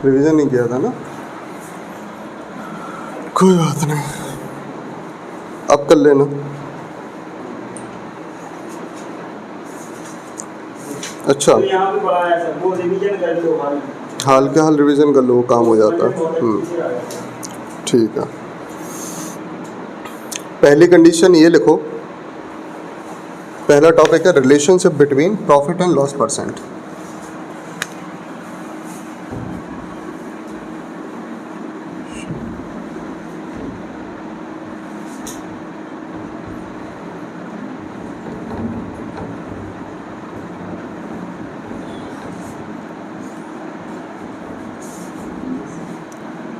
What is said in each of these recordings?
Revision नहीं किया था ना, कोई बात नहीं, अब कर लेना। अच्छा, तो यहाँ पे पढ़ा है सर, वो रिवीजन कर लो हाल के हाल रिवीजन कर लो, वो काम हो जाता है। ठीक है, पहली कंडीशन ये लिखो, पहला टॉपिक है relationship between profit and loss percent.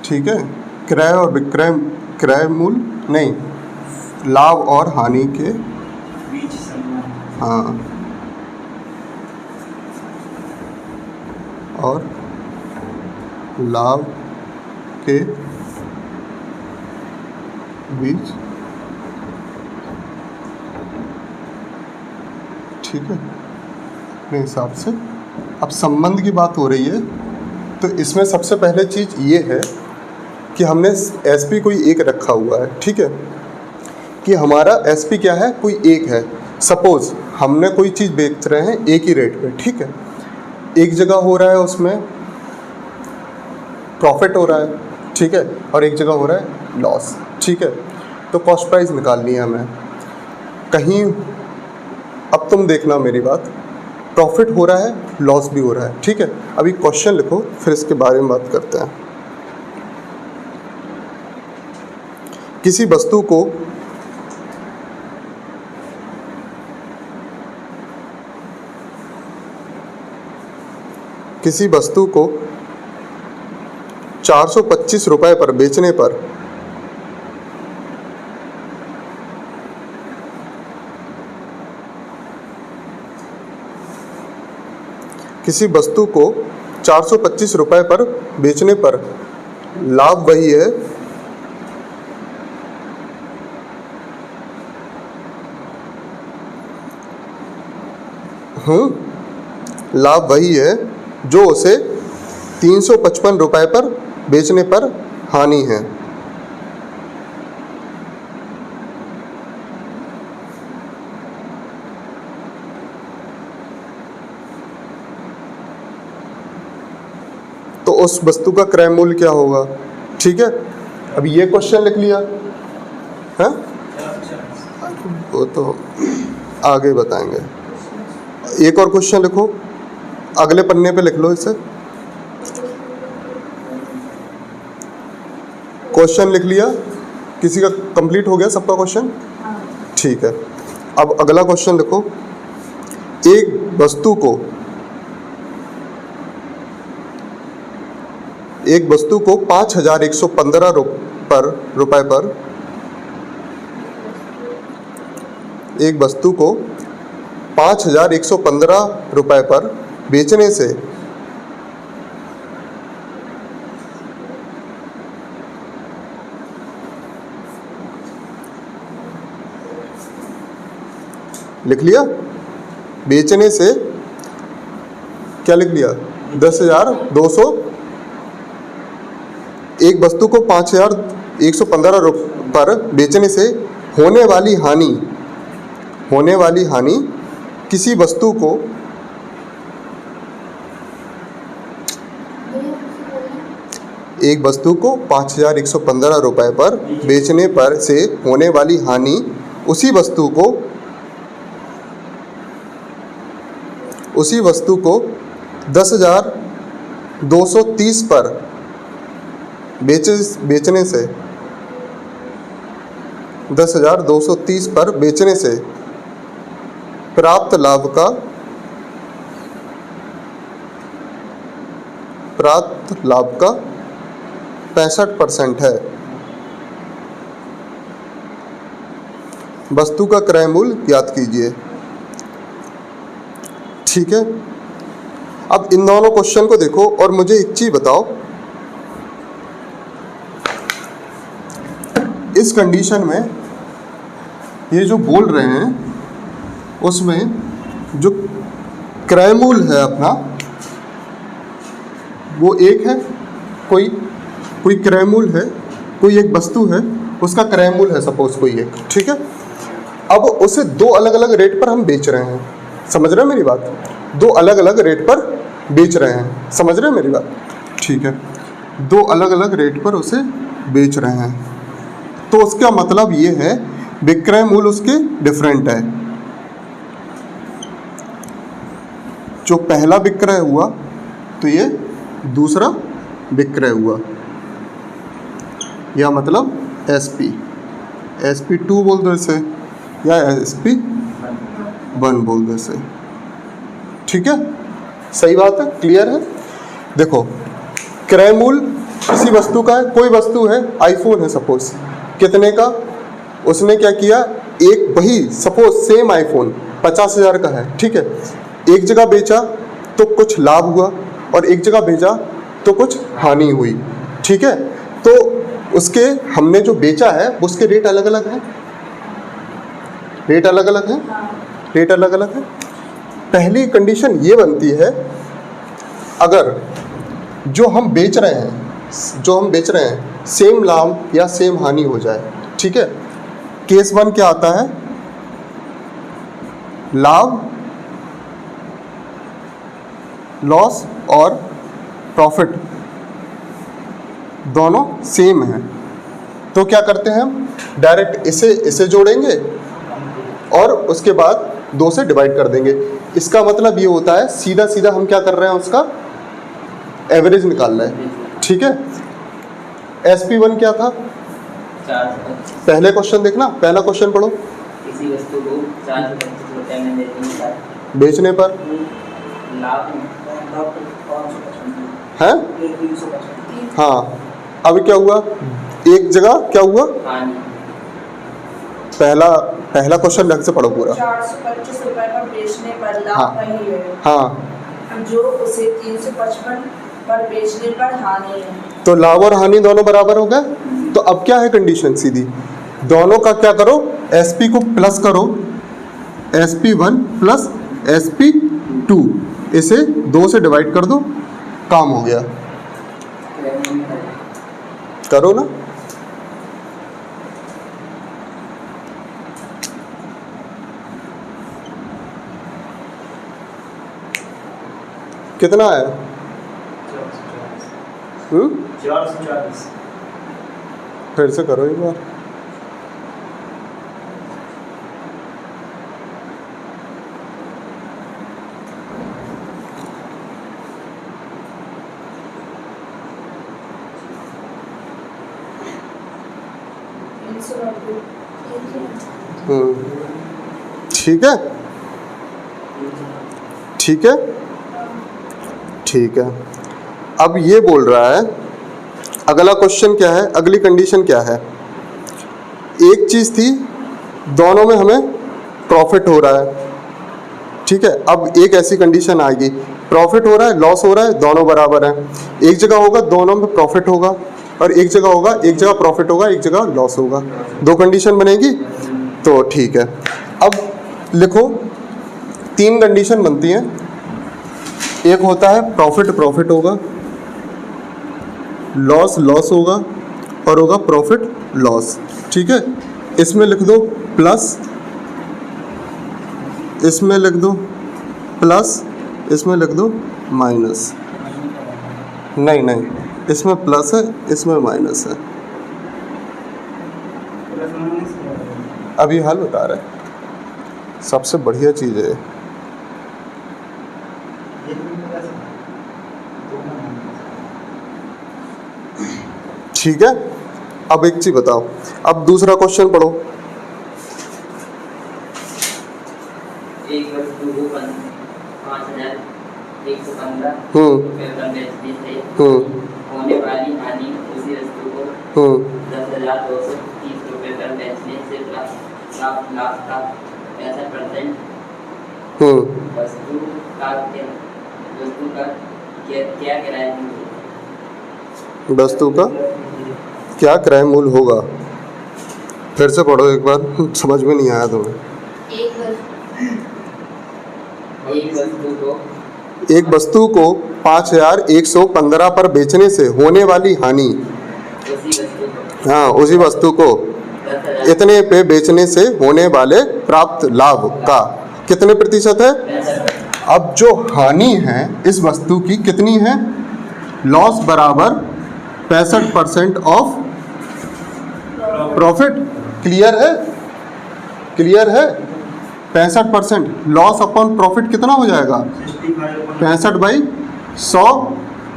ठीक है, क्रय और विक्रय, क्रय मूल्य नहीं, लाभ और हानि के बीच संबंध। हाँ, और लाभ के बीच, ठीक है, अपने हिसाब से। अब संबंध की बात हो रही है, तो इसमें सबसे पहले चीज़ ये है कि हमने एसपी कोई एक रखा हुआ है, ठीक है, कि हमारा एसपी क्या है, कोई एक है। सपोज़ हमने कोई चीज़ बेच रहे हैं एक ही रेट पे, ठीक है, एक जगह हो रहा है उसमें प्रॉफिट हो रहा है, ठीक है, और एक जगह हो रहा है लॉस, ठीक है। तो कॉस्ट प्राइस निकालनी है हमें कहीं। अब तुम देखना मेरी बात, प्रॉफिट हो रहा है, लॉस भी हो रहा है, ठीक है। अभी क्वेश्चन लिखो, फिर इसके बारे में बात करते हैं। किसी वस्तु को किसी वस्तु को 425 रुपये पर बेचने पर किसी वस्तु को 425 रुपये पर बेचने पर लाभ वही है लाभ वही है जो उसे 355 रुपये पर बेचने पर हानि है। तो उस वस्तु का क्रय मूल्य क्या होगा, ठीक है। अब ये क्वेश्चन लिख लिया है, वो तो आगे बताएंगे। एक और क्वेश्चन लिखो, अगले पन्ने पे लिख लो इसे। क्वेश्चन लिख लिया, किसी का कंप्लीट हो गया सबका क्वेश्चन, ठीक है। अब अगला क्वेश्चन लिखो, एक वस्तु को 5,115 रुपये पर एक वस्तु को 5,115 रुपये पर बेचने से लिख लिया, बेचने से क्या लिख लिया, 10,200, एक वस्तु को 5,115 रुपये पर बेचने से होने वाली हानि किसी वस्तु को एक वस्तु को 5,115 रुपये पर बेचने पर से होने वाली हानि उसी वस्तु को 10,230 पर बेचने से 10,230 पर बेचने से प्राप्त लाभ का 65% है। वस्तु का क्रय मूल्य ज्ञात कीजिए, ठीक है। अब इन दोनों क्वेश्चन को देखो और मुझे एक चीज बताओ, इस कंडीशन में ये जो बोल रहे हैं उसमें जो क्रय मूल्य है अपना वो एक है, कोई क्रय मूल्य है, कोई एक वस्तु है, उसका क्रय मूल्य है सपोज कोई एक, ठीक है। अब उसे दो अलग अलग रेट पर हम बेच रहे हैं, समझ रहे हैं मेरी बात? दो अलग अलग रेट पर बेच रहे हैं, समझ रहे हैं मेरी बात? ठीक है, दो अलग अलग रेट पर उसे बेच रहे हैं, तो उसका मतलब ये है विक्रय मूल्य उसके डिफरेंट है। जो पहला विक्रय हुआ तो ये दूसरा विक्रय हुआ, या मतलब SP2 बोल दो इसे, या SP1 बोल दो इसे, ठीक है। सही बात है, क्लियर है? देखो, क्रय मूल्य किसी वस्तु का है, कोई वस्तु है, आईफोन है सपोज, कितने का? उसने क्या किया, एक वही सपोज सेम आईफोन 50,000 का है, ठीक है। एक जगह बेचा तो कुछ लाभ हुआ और एक जगह बेचा तो कुछ हानि हुई, ठीक है। तो उसके हमने जो बेचा है उसके रेट अलग अलग हैं, रेट अलग अलग हैं, रेट अलग अलग है। पहली कंडीशन ये बनती है, अगर जो हम बेच रहे हैं सेम लाभ या सेम हानि हो जाए, ठीक है। केस 1 क्या आता है, लाभ, लॉस और प्रॉफिट दोनों सेम हैं, तो क्या करते हैं हम, डायरेक्ट इसे जोड़ेंगे और उसके बाद 2 से डिवाइड कर देंगे। इसका मतलब ये होता है सीधा सीधा हम क्या कर रहे हैं, उसका एवरेज निकाल रहे हैं, ठीक है। SP1 क्या था, पहले क्वेश्चन देखना, पहला क्वेश्चन पढ़ो। किसी वस्तु को 425 रुपये में बेचने पर है, हाँ। अब क्या हुआ, एक जगह क्या हुआ, पहला क्वेश्चन ढंग से पढ़ो पूरा। 425 रुपए पर बेचने पर लाभ हाँ, वही है, हाँ, जो उसे 355 पर बेचने पर हानि है। तो लाभ और हानि दोनों बराबर हो गए। तो अब क्या है कंडीशन, सीधी दोनों का क्या करो, SP को प्लस करो, SP1 प्लस SP2, इसे 2 से डिवाइड कर दो, काम हो गया। करो ना, कितना है? 440। फिर से करो एक बार। ठीक है, ठीक है, ठीक है। अब ये बोल रहा है, अगला क्वेश्चन क्या है, अगली कंडीशन क्या है। एक चीज़ थी, दोनों में हमें प्रॉफिट हो रहा है, ठीक है। अब एक ऐसी कंडीशन आएगी, प्रॉफिट हो रहा है, लॉस हो रहा है, दोनों बराबर हैं। एक जगह होगा दोनों में प्रॉफिट होगा और एक जगह होगा, एक जगह प्रॉफिट होगा, एक जगह लॉस होगा, 2 कंडीशन बनेगी। तो ठीक है, अब लिखो 3 कंडीशन बनती हैं। एक होता है प्रॉफिट होगा, लॉस होगा और होगा प्रॉफिट लॉस, ठीक है। इसमें लिख दो प्लस, इसमें लिख दो प्लस, इसमें लिख दो माइनस। नहीं, इसमें प्लस है, इसमें माइनस है। अभी हल बता रहे हैं, सबसे बढ़िया चीज़ है। ठीक है, अब एक चीज बताओ, अब दूसरा क्वेश्चन पढ़ो। एक वस्तु को 5,115 रुपये पर बेचने से होने वाली हानि उसी वस्तु को 10,230 रुपये पर बेचने से लाभ का 65% वस्तु का क्या किराया मूल्य, वस्तु का क्या क्रय मूल्य होगा। फिर से पढ़ो एक बार, समझ में नहीं आया तुम्हें। एक वस्तु को एक वस्तु को 5115 पर बेचने से होने वाली हानि, उसी वस्तु को हाँ उसी वस्तु को 10,000 इतने पे बेचने से होने वाले प्राप्त लाभ का कितने प्रतिशत है? 65। अब जो हानि है इस वस्तु की कितनी है? लॉस बराबर 65% ऑफ प्रॉफिट। क्लियर है? क्लियर है? 65% लॉस अपॉन प्रॉफिट कितना हो जाएगा? 65/100।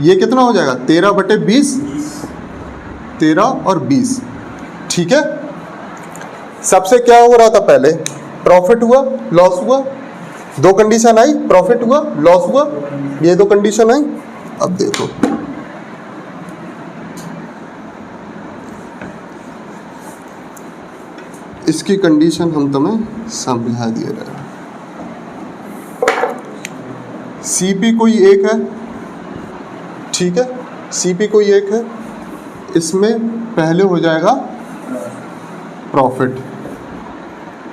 ये कितना हो जाएगा? 13/20, 13 और 20। ठीक है। सबसे क्या हो रहा था पहले? प्रॉफिट हुआ, लॉस हुआ, दो कंडीशन आई, प्रॉफिट हुआ, लॉस हुआ, ये दो कंडीशन आई। अब देखो इसकी कंडीशन हम तुम्हें समझा दिए रहे। सीपी कोई एक है, ठीक है, सीपी कोई एक है, इसमें पहले हो जाएगा प्रॉफिट।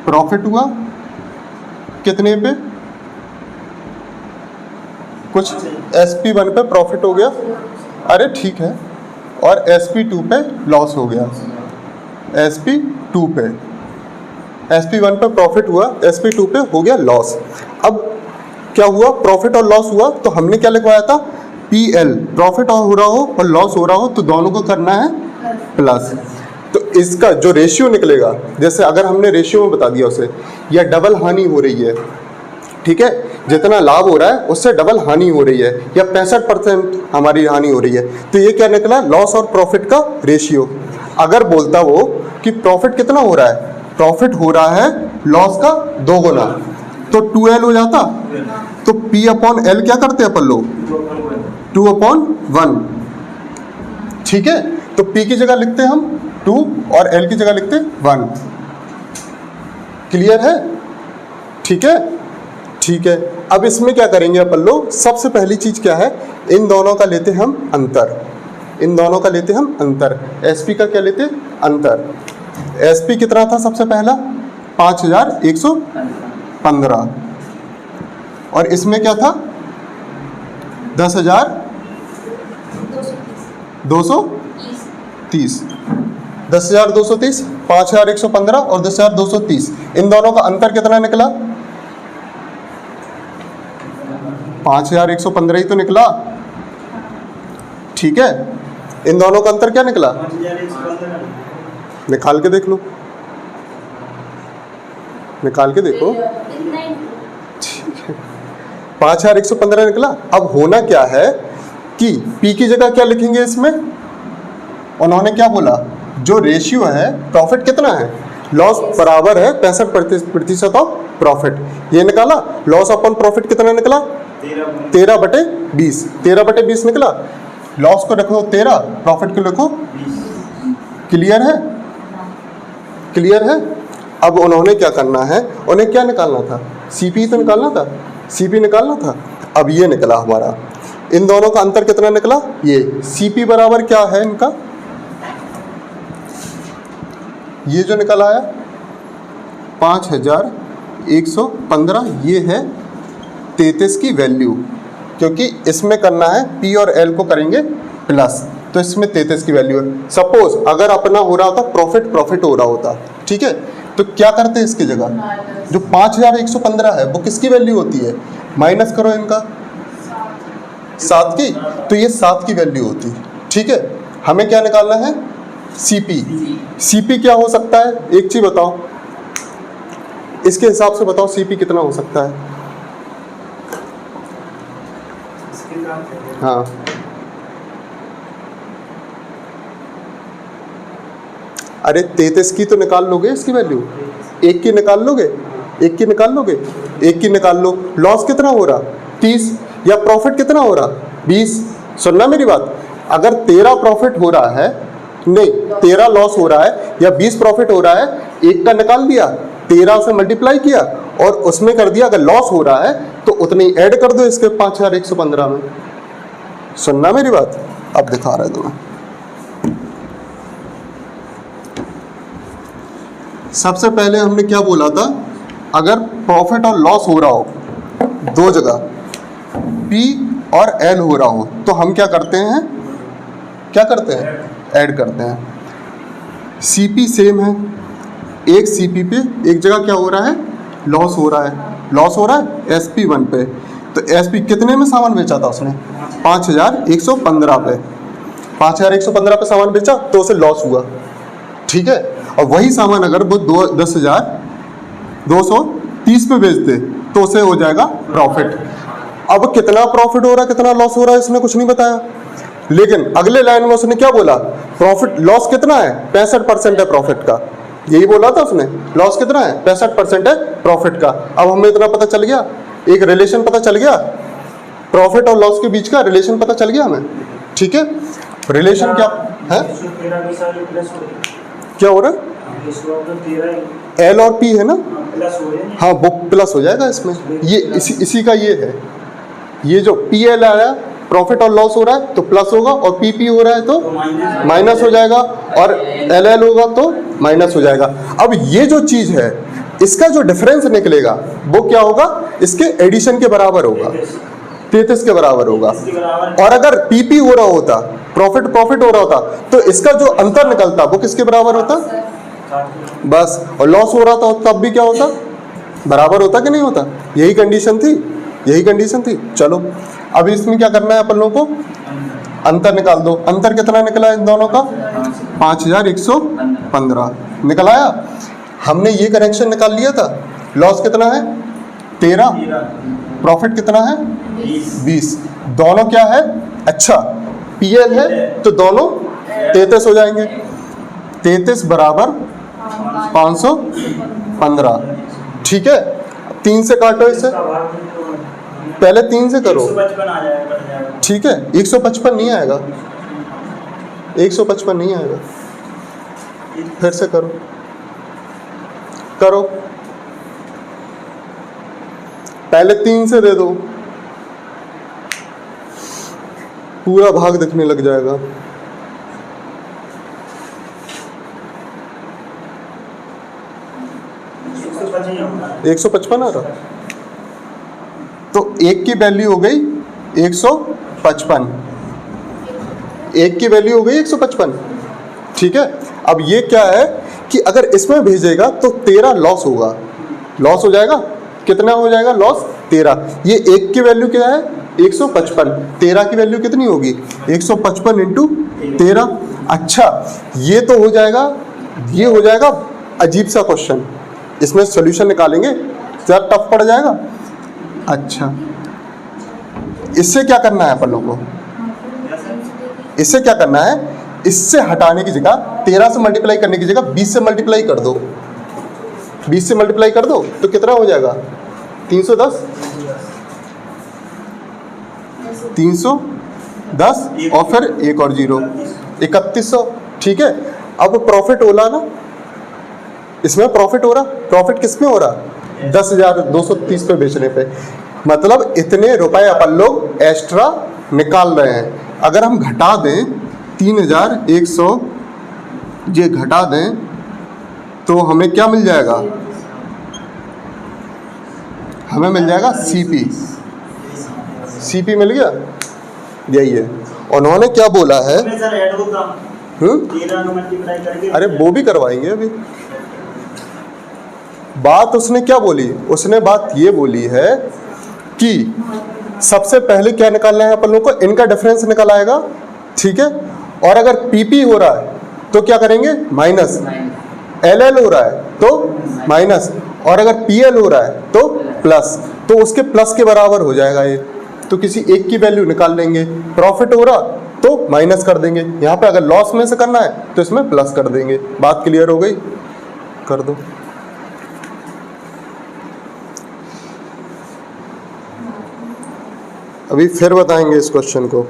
प्रॉफिट हुआ कितने पे? कुछ SP1 पे प्रॉफिट हो गया, अरे ठीक है, और SP2 पे लॉस हो गया। SP2 पे, SP1 पे प्रॉफिट हुआ, SP2 पे हो गया लॉस। अब क्या हुआ? प्रॉफिट और लॉस हुआ तो हमने क्या लिखवाया था? PL, प्रॉफिट हो रहा हो और लॉस हो रहा हो तो दोनों को करना है प्लस। तो इसका जो रेशियो निकलेगा, जैसे अगर हमने रेशियो में बता दिया उसे, या डबल हानि हो रही है, ठीक है, जितना लाभ हो रहा है उससे डबल हानि हो रही है, या 65% हमारी हानि हो रही है, तो ये क्या निकला? लॉस और प्रॉफिट का रेशियो। अगर बोलता वो कि प्रॉफिट कितना हो रहा है? प्रॉफिट हो रहा है लॉस का 2 गुना, तो 2L हो जाता। तो P/L क्या करते हैं अपन लोग? 2/1। ठीक है, तो P की जगह लिखते हैं हम 2 और L की जगह लिखते हैं 1। क्लियर है? ठीक है, ठीक है। अब इसमें क्या करेंगे अपन लोग? सबसे पहली चीज क्या है? इन दोनों का लेते हम अंतर, इन दोनों का लेते हम अंतर। SP का क्या लेते? अंतर। SP कितना था सबसे पहला? 5115, और इसमें क्या था? 10,230। 10,230, 5115 और 10,230, इन दोनों का अंतर कितना निकला? 5115 ही तो निकला। ठीक है, इन दोनों का अंतर क्या निकला? निकाल के देख लो, निकाल के देखो। 5115 निकला। अब होना क्या है कि P की जगह क्या लिखेंगे? इसमें उन्होंने क्या बोला? जो रेशियो है, प्रॉफिट कितना है? लॉस बराबर है 65% ऑफ प्रॉफिट। ये निकाला। लॉस अपॉन प्रॉफिट कितना निकला? 13/20। 13/20 निकला। लॉस को रखो 13, प्रॉफिट को लिखो 20। क्लियर है? क्लियर है? अब उन्होंने क्या करना है? उन्हें क्या निकालना था? CP तो निकालना था, CP निकालना था। अब ये निकला हमारा, इन दोनों का अंतर कितना निकला? ये CP बराबर क्या है इनका? ये जो निकल आया 5115, ये है 33 की वैल्यू, क्योंकि इसमें करना है P और L को करेंगे प्लस, तो इसमें 33 की वैल्यू है। सपोज अगर अपना हो रहा होता प्रॉफिट हो रहा होता, ठीक है, तो क्या करते हैं? इसकी जगह जो 5115 है वो किसकी वैल्यू होती है? माइनस करो इनका 7 की, तो ये 7 की वैल्यू होती। ठीक है, हमें क्या निकालना है? CP। CP क्या हो सकता है? एक चीज बताओ, इसके हिसाब से बताओ CP कितना हो सकता है? हाँ, अरे 33 की तो निकाल लोगे इसकी वैल्यू, एक की निकाल लोगे, एक की निकाल लोगे, एक की निकाल लो। लॉस कितना हो रहा? 30, या प्रॉफिट कितना हो रहा? 20। सुनना मेरी बात, अगर 13 प्रॉफिट हो रहा है, नहीं 13 लॉस हो रहा है या 20 प्रॉफिट हो रहा है, एक का निकाल दिया, 13 से मल्टीप्लाई किया और उसमें कर दिया। अगर लॉस हो रहा है तो उतनी ऐड कर दो इसके 5115 में। सुनना मेरी बात, अब दिखा रहा है तुम्हें। सबसे पहले हमने क्या बोला था? अगर प्रॉफिट और लॉस हो रहा हो दो जगह, P और L हो रहा हो तो हम क्या करते हैं, ऐड करते हैं। CP सेम है, एक CP पे एक जगह क्या हो रहा है, लॉस हो रहा है SP1 पे। तो SP कितने में सामान बेचा था उसने, 5115 पे, 5115 पे सामान बेचा तो उसे लॉस हुआ, ठीक है। और वही सामान अगर वो 10,230 पे बेचते तो उसे हो जाएगा प्रॉफिट। अब कितना प्रॉफिट हो रहा है कितना लॉस हो रहा है इसने कुछ नहीं बताया, लेकिन अगले लाइन में उसने क्या बोला, प्रॉफिट लॉस कितना है, 65% है प्रॉफिट का, यही बोला था उसने, लॉस कितना है, 65% है प्रॉफिट का। अब हमें इतना पता चल गया, एक रिलेशन पता चल गया, प्रॉफिट और लॉस के बीच का रिलेशन पता चल गया हमें, ठीक है। रिलेशन क्या है, क्या हो रहा है, L और P है ना, हाँ वो प्लस हो जाएगा इसमें, ये इसी का ये है, ये जो PL आया प्रॉफिट और लॉस हो रहा है तो प्लस होगा, और PP हो रहा है तो माइनस हो जाएगा, और LL होगा तो माइनस हो जाएगा। अब ये जो चीज है इसका जो डिफरेंस निकलेगा वो क्या होगा, इसके एडिशन के बराबर होगा, 33 के बराबर होगा। और अगर PP हो रहा होता, प्रॉफिट हो रहा होता तो इसका जो अंतर निकलता वो किसके बराबर होता, बस। और लॉस हो रहा था तब भी क्या होता, बराबर होता कि नहीं होता, यही कंडीशन थी। चलो अब इसमें क्या करना है अपन लोगों को, अंतर निकाल दो। अंतर कितना निकला इन दोनों का, 5115 निकल आया। हमने ये कनेक्शन निकाल लिया था, लॉस कितना है 13, प्रॉफिट कितना है 20, दोनों क्या है, अच्छा PL है तो दोनों 33 हो जाएंगे, 33 बराबर 515, ठीक है। 3 से काटो इसे, पहले 3 से करो, 155 आ जाएगा, ठीक है। 155 नहीं आएगा, 155 नहीं आएगा, फिर से करो, पहले 3 से दे दो, पूरा भाग दिखने लग जाएगा। होगा 155 आ रहा, तो 1 की वैल्यू हो गई 155, 1 की वैल्यू हो गई 155, ठीक है। अब ये क्या है कि अगर इसमें भेजेगा तो 13 लॉस होगा, लॉस हो जाएगा, कितना हो जाएगा लॉस 13। ये 1 की वैल्यू क्या है 155, 13 की वैल्यू कितनी होगी 155 इंटू 13। अच्छा ये तो हो जाएगा, ये हो जाएगा अजीब सा क्वेश्चन, इसमें सॉल्यूशन निकालेंगे ज़रा टफ पड़ जाएगा। अच्छा इससे क्या करना है अपन लोगों को, इससे क्या करना है, इससे हटाने की जगह 13 से मल्टीप्लाई करने की जगह 20 से मल्टीप्लाई कर दो, 20 से मल्टीप्लाई कर दो तो कितना हो जाएगा 310, 310 और फिर एक और जीरो 3100, ठीक है। अब प्रॉफिट होला ना, इसमें प्रॉफिट हो रहा, प्रॉफिट किस में हो रहा 10,230 पे बेचने पे, मतलब इतने रुपए अपन लोग एक्स्ट्रा निकाल रहे हैं। अगर हम घटा दें 3,100 ये घटा दें तो हमें क्या मिल जाएगा, हमें मिल जाएगा CP मिल गया, यही है। उन्होंने क्या बोला है, सर ऐड होगा 13 को मल्टीप्लाई करके, अरे वो भी करवाएंगे अभी। बात उसने क्या बोली, उसने बात ये बोली है कि सबसे पहले क्या निकालना है अपन लोग को, इनका डिफरेंस निकल आएगा, ठीक है। और अगर PP हो रहा है तो क्या करेंगे माइनस, LL हो रहा है तो माइनस, और अगर PL हो रहा है तो प्लस, तो उसके प्लस के बराबर हो जाएगा ये, तो किसी एक की वैल्यू निकाल लेंगे। प्रॉफिट हो रहा तो माइनस कर देंगे, यहाँ पे अगर लॉस में से करना है तो इसमें प्लस कर देंगे। बात क्लियर हो गई, कर दो। अभी फिर बताएंगे इस क्वेश्चन को।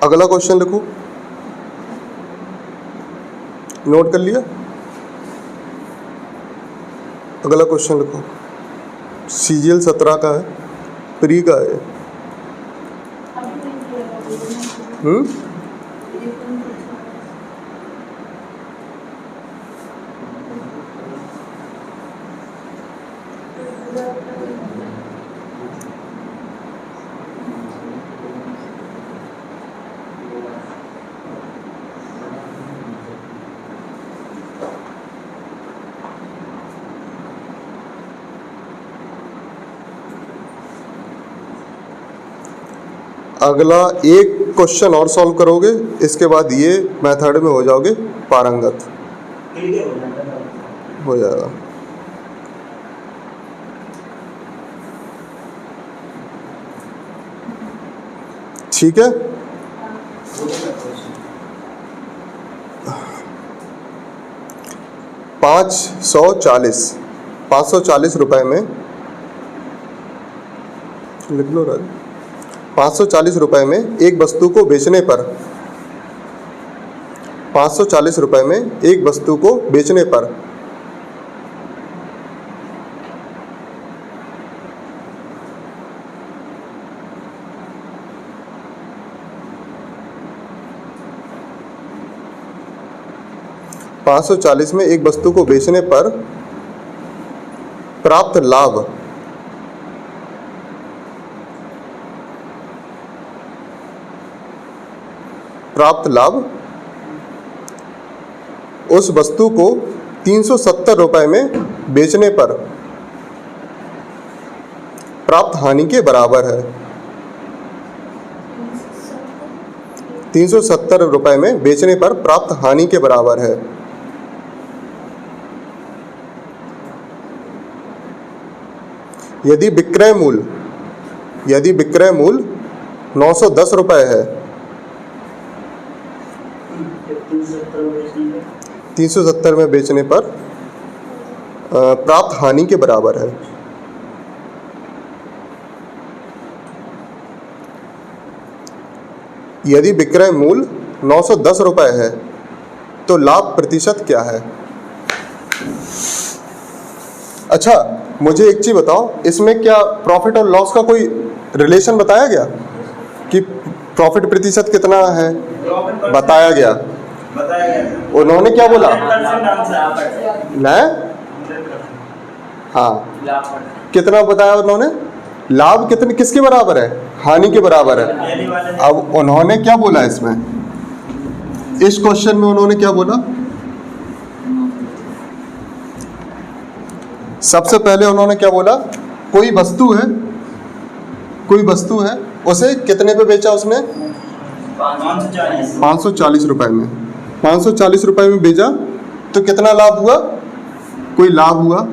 अगला क्वेश्चन लिखो, नोट कर लिया। अगला क्वेश्चन लिखो, CGL 17 का है, प्री का है। अगला एक क्वेश्चन और सॉल्व करोगे, इसके बाद ये मेथड में हो जाओगे पारंगत, ठीक है, हो जाएगा। ठीक है, 540 रुपए में लिख लो राज। 540 रुपए में एक वस्तु को बेचने पर 540 रुपए में एक वस्तु को बेचने पर $540 में एक वस्तु को बेचने पर प्राप्त लाभ उस वस्तु को 370 रुपए में बेचने पर प्राप्त हानि के बराबर है। 370 रुपए में बेचने पर प्राप्त हानि के बराबर है। यदि विक्रय मूल्य 910 रुपए है, 370 में बेचने पर प्राप्त हानि के बराबर है। यदि विक्रय मूल्य 910 रुपए है तो लाभ प्रतिशत क्या है? अच्छा, मुझे एक चीज बताओ, इसमें क्या प्रॉफिट और लॉस का कोई रिलेशन बताया गया कि प्रॉफिट प्रतिशत कितना है? बताया गया। उन्होंने क्या बोला? नहीं, हाँ, कितना बताया उन्होंने? लाभ कितने किसके बराबर है? हानि के बराबर है। अब उन्होंने क्या बोला इसमें, इस क्वेश्चन में उन्होंने क्या बोला? सबसे पहले उन्होंने क्या बोला, कोई वस्तु है, उसे कितने पे बेचा उसने? 540 रुपए में। 540 रुपए में बेचा तो कितना लाभ हुआ? कोई लाभ हुआ।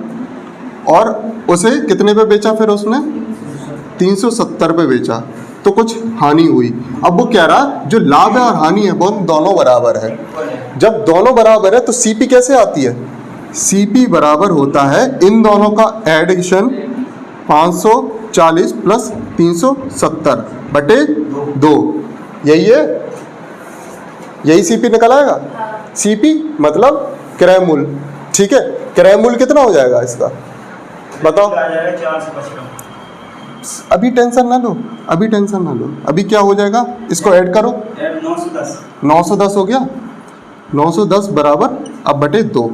और उसे कितने पे बेचा फिर उसने? 370 पे बेचा तो कुछ हानि हुई। अब वो कह रहा जो लाभ है और हानि है वो दोनों बराबर है। जब दोनों बराबर है तो सीपी कैसे आती है? सीपी बराबर होता है इन दोनों का एडिशन 540 प्लस 370 बटे 2। यही है, यही सीपी निकल आएगा। सीपी मतलब क्रय मूल्य। ठीक है, क्रय मूल्य कितना हो जाएगा इसका बताओ? अभी टेंशन ना लो, अभी क्या हो जाएगा, इसको ऐड करो। 910 हो गया। 910 बराबर अब बटे 2।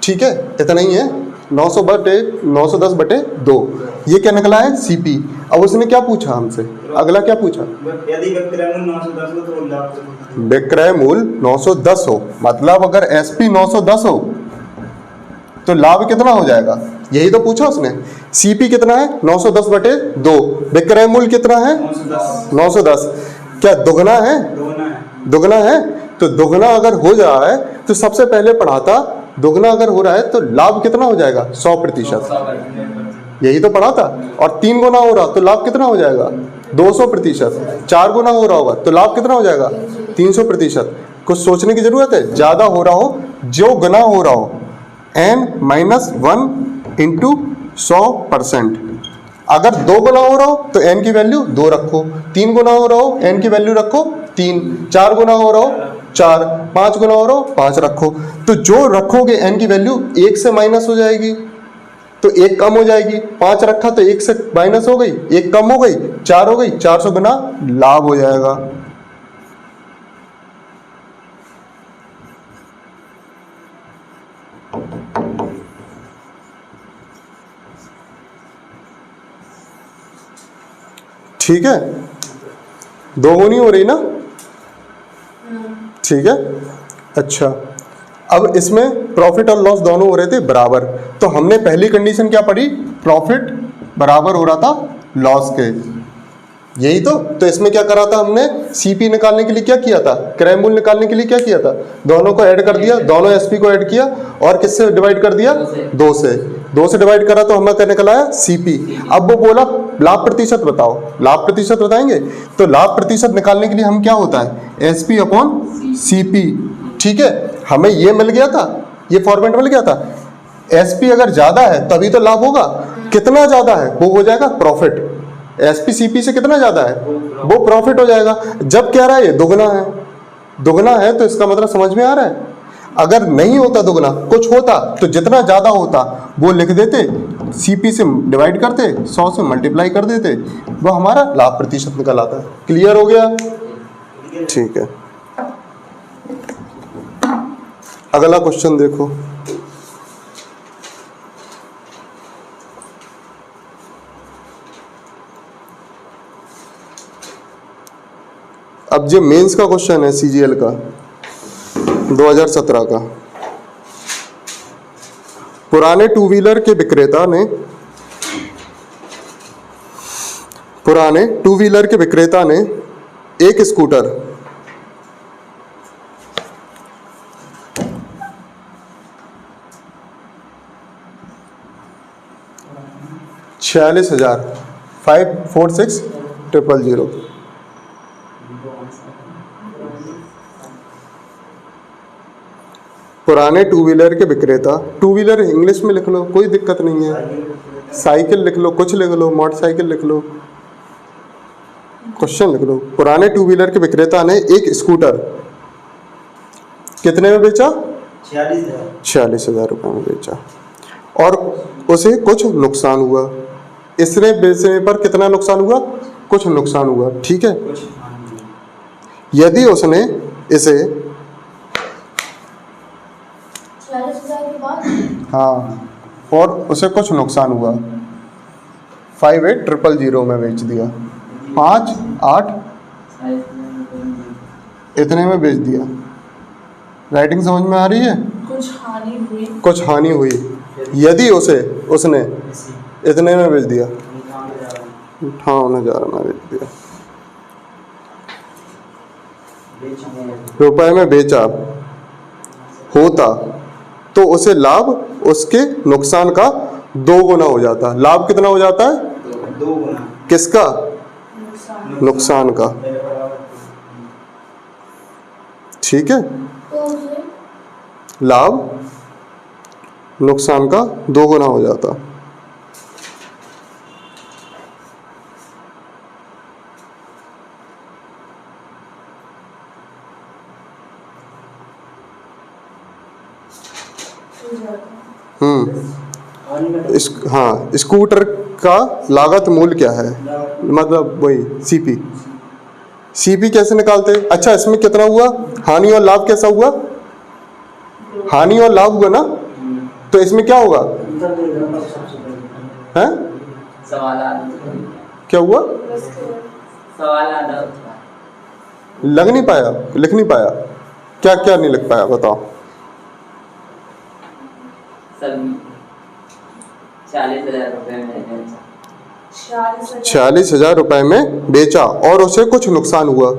ठीक है, इतना ही है। 910 बटे 2, ये क्या निकला है? सीपी। अब उसने क्या पूछा हमसे, अगला क्या पूछा? यदि विक्रय मूल्य 910 हो तो लाभ, विक्रय मूल्य 910 हो, मतलब अगर एसपी 910 हो तो लाभ कितना हो जाएगा? यही तो पूछा उसने। सीपी कितना है? 910 बटे 2। विक्रय मूल्य कितना है? 910। क्या दुगना है? दुगना है। तो दुगना अगर हो जा रहा है तो सबसे पहले पढ़ा था, दुगना अगर हो रहा है तो लाभ कितना हो जाएगा? 100%। यही तो पढ़ा था। और 3 गुना हो रहा तो लाभ कितना हो जाएगा? 200%। 4 गुना हो रहा होगा तो लाभ कितना हो जाएगा? 300%। कुछ सोचने की जरूरत है। ज़्यादा हो रहा हो, जो गुना हो रहा हो, n-1 इंटू 100%। अगर 2 गुना हो रहा हो तो n की वैल्यू 2 रखो, 3 गुना हो रहा हो n की वैल्यू रखो 3, 4 गुना हो रहा हो 4, 5 गुना हो रहा हो 5 रखो। तो जो रखोगे n की वैल्यू 1 से माइनस हो जाएगी, तो 1 कम हो जाएगी। 5 रखा तो 1 से माइनस हो गई, 1 कम हो गई, 4 हो गई, 400 गुना लाभ हो जाएगा। ठीक है, 2 गुनी हो रही ना, ठीक है। अच्छा, अब इसमें प्रॉफिट और लॉस दोनों हो रहे थे बराबर, तो हमने पहली कंडीशन क्या पढ़ी, प्रॉफिट बराबर हो रहा था लॉस के, यही तो इसमें क्या करा था हमने, सीपी निकालने के लिए क्या किया था, क्रय मूल्य निकालने के लिए क्या किया था, दोनों को ऐड कर दिया, दोनों एसपी को ऐड किया और किससे डिवाइड कर दिया, 2 से डिवाइड करा तो हमें क्या निकला है, सीपी। अब वो बोला लाभ प्रतिशत बताओ, लाभ प्रतिशत बताएंगे, तो लाभ प्रतिशत निकालने के लिए हम क्या होता है, एसपी अपॉन सीपी, ठीक है। हमें ये मिल गया था, ये फॉर्मेट मिल गया था, एसपी अगर ज्यादा है तभी तो लाभ होगा, कितना ज्यादा है वो हो जाएगा प्रॉफिट, एसपी सीपी से कितना ज्यादा है वो प्रॉफिट हो जाएगा। जब कह रहा है ये दुगना है तो इसका मतलब समझ में आ रहा है, अगर नहीं होता दुगना, कुछ होता तो जितना ज्यादा होता वो लिख देते, सीपी से डिवाइड करते, 100 से मल्टीप्लाई कर देते, वो हमारा लाभ प्रतिशत निकल आता। क्लियर हो गया, ठीक है। अगला क्वेश्चन देखो, अब जो मेंस का क्वेश्चन है सीजीएल का 2017 का, पुराने टू व्हीलर के विक्रेता ने एक स्कूटर $46,546,000 पुराने टू व्हीलर के विक्रेता, टू व्हीलर इंग्लिश में लिख लो कोई दिक्कत नहीं है, साइकिल लिख लो, कुछ लिख लो, मोटरसाइकिल लिख लो, क्वेश्चन लिख लो। पुराने टू व्हीलर के विक्रेता ने एक स्कूटर कितने में बेचा, 46,000 रुपये में बेचा और उसे कुछ नुकसान हुआ। इसने बेचने पर कितना नुकसान हुआ, कुछ नुकसान हुआ, ठीक है। यदि उसने इसे 40,000 के बाद, हाँ, और उसे कुछ नुकसान हुआ, 58,000 में बेच दिया, 5, 8 इतने में बेच दिया। राइटिंग समझ में आ रही है, कुछ हानि हुई, यदि उसने इतने में बेच दिया, 58,000 में बेच दिया, रुपए में बेचा होता तो उसे लाभ उसके नुकसान का 2 गुना हो जाता। लाभ कितना हो जाता है, 2 गुना, किसका, नुकसान का, ठीक है। लाभ नुकसान का 2 गुना हो जाता। हाँ, स्कूटर का लागत मूल्य क्या है, मतलब वही सीपी कैसे निकालते हैं। अच्छा, इसमें कितना हुआ, हानि और लाभ कैसा हुआ, हानि और लाभ हुआ ना, तो इसमें क्या होगा, हैं, क्या हुआ, लग नहीं पाया, लिख नहीं पाया, क्या क्या नहीं लिख पाया बताओ। 46,000 रुपए में बेचा और उसे कुछ नुकसान हुआ,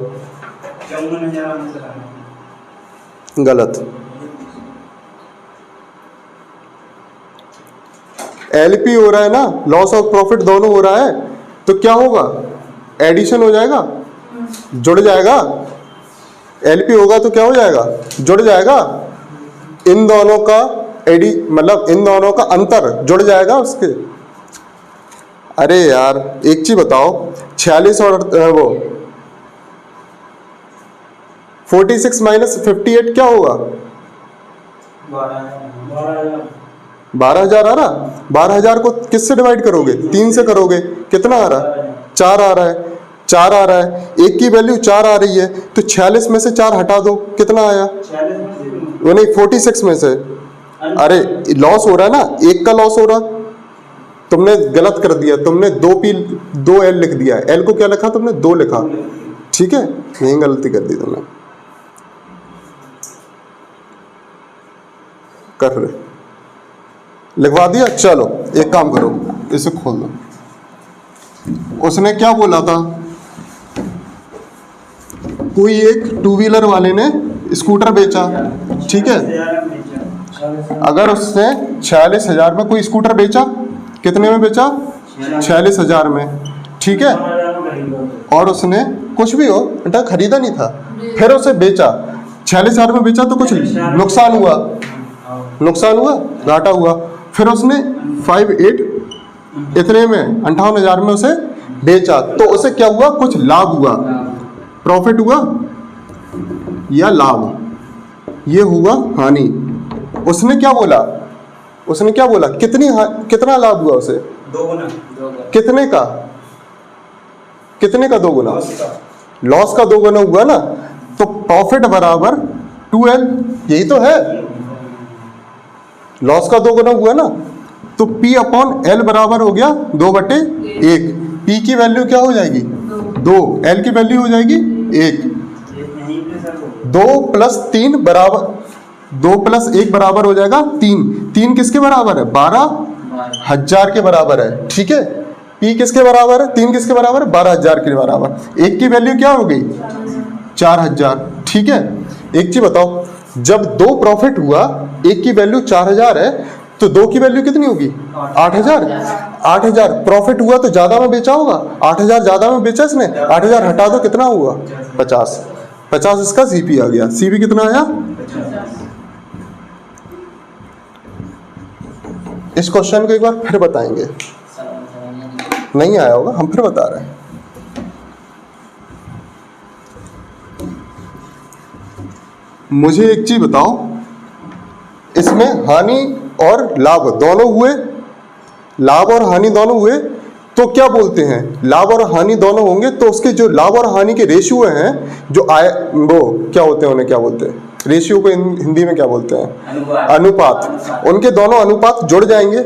54,000 गलत। एलपी हो रहा है ना, लॉस ऑफ प्रॉफिट दोनों हो रहा है, तो क्या होगा, एडिशन हो जाएगा, जुड़ जाएगा। एलपी होगा तो क्या हो जाएगा, जुड़ जाएगा, इन दोनों का मतलब इन दोनों का अंतर जुड़ जाएगा उसके। अरे यार एक चीज बताओ, 46 और वो 46 माइनस 58 क्या होगा? 12,000 आ रहा। 12,000 को किससे डिवाइड करोगे? 3 से करोगे, कितना आ रहा? 4 आ रहा है। 4 आ रहा है, एक की वैल्यू 4 आ रही है, तो 46 में से 4 हटा दो, कितना आया? वो नहीं, 46 में से। अरे लॉस हो रहा है ना, एक का लॉस हो रहा। तुमने गलत कर दिया, तुमने 2L लिख दिया। L को क्या लिखा तुमने? 2 लिखा, ठीक है, यही गलती कर दी तुमने। कर रहे लिखवा दिया। चलो एक काम करो, इसे खोल दो। उसने क्या बोला था? कोई एक 2 व्हीलर वाले ने स्कूटर बेचा, ठीक है। अगर उसने 46,000 में कोई स्कूटर बेचा, कितने में बेचा? 46,000 में, ठीक है। और उसने कुछ भी हो बेटा खरीदा नहीं था, फिर उसे बेचा 46,000 में बेचा, तो कुछ नुकसान हुआ, घाटा हुआ। फिर उसने 58 इतने में 58,000 में उसे बेचा, तो उसे क्या हुआ? कुछ लाभ हुआ, प्रॉफिट हुआ या लाभ? ये हुआ हानि। उसने क्या बोला? कितना लाभ हुआ उसे? 2 गुना। कितने का 2 गुना? लॉस का 2 गुना हुआ ना, तो प्रॉफिट बराबर 2L, यही तो है। लॉस का 2 गुना हुआ ना, तो P अपॉन L बराबर हो गया 2/1। P की वैल्यू क्या हो जाएगी? 2, L की वैल्यू हो जाएगी 1। 2 + 3 बराबर 2 + 1 बराबर हो जाएगा 3। 3 किसके बराबर है? 12,000 के बराबर है, ठीक है। P किसके बराबर है? 3 किसके बराबर है? 12,000 के बराबर। 1 की वैल्यू क्या हो गई? 4,000, ठीक है। एक चीज बताओ, जब 2 प्रॉफिट हुआ, 1 की वैल्यू 4,000 है, तो 2 की वैल्यू कितनी होगी? 8,000। 8,000 प्रॉफिट हुआ तो ज्यादा में बेचा होगा, 8,000 ज्यादा में बेचा इसने। 8,000 हटा दो, कितना हुआ? 50। 50 इसका CP आ गया। CP कितना आया? इस क्वेश्चन को एक बार फिर बताएंगे, नहीं आया होगा, हम फिर बता रहे हैं। मुझे एक चीज बताओ, इसमें हानि और लाभ दोनों हुए, लाभ और हानि दोनों हुए, तो क्या बोलते हैं? लाभ और हानि दोनों होंगे तो उसके जो लाभ और हानि के रेशियो हैं, जो वो क्या होते हैं, उन्हें क्या बोलते हैं? रेशियो को हिंदी में क्या बोलते हैं? अनुपात। उनके दोनों अनुपात जुड़ जाएंगे,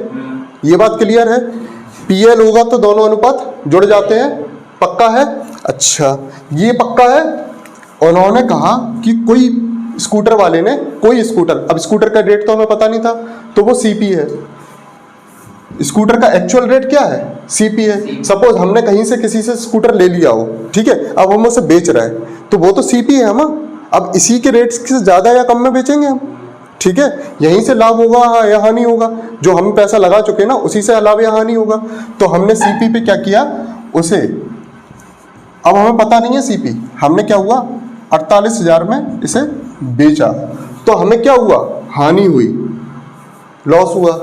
ये बात क्लियर है। PL होगा तो दोनों अनुपात जुड़ जाते हैं, पक्का है? अच्छा, ये पक्का है। उन्होंने कहा कि कोई स्कूटर वाले ने कोई स्कूटर, अब स्कूटर का रेट तो हमें पता नहीं था, तो वो CP है। स्कूटर का एक्चुअल रेट क्या है? CP है। सपोज हमने कहीं से किसी से स्कूटर ले लिया हो, ठीक है, अब हम उसे बेच रहे हैं, तो वो तो CP है हम। अब इसी के रेट से ज़्यादा या कम में बेचेंगे हम, ठीक है। यहीं से लाभ होगा या हानि होगा, जो हम पैसा लगा चुके ना, उसी से लाभ या हानि होगा। तो हमने CP पे क्या किया? उसे, अब हमें पता नहीं है CP, हमने क्या हुआ? 48,000 में इसे बेचा, तो हमें क्या हुआ? हानि हुई, लॉस हुआ,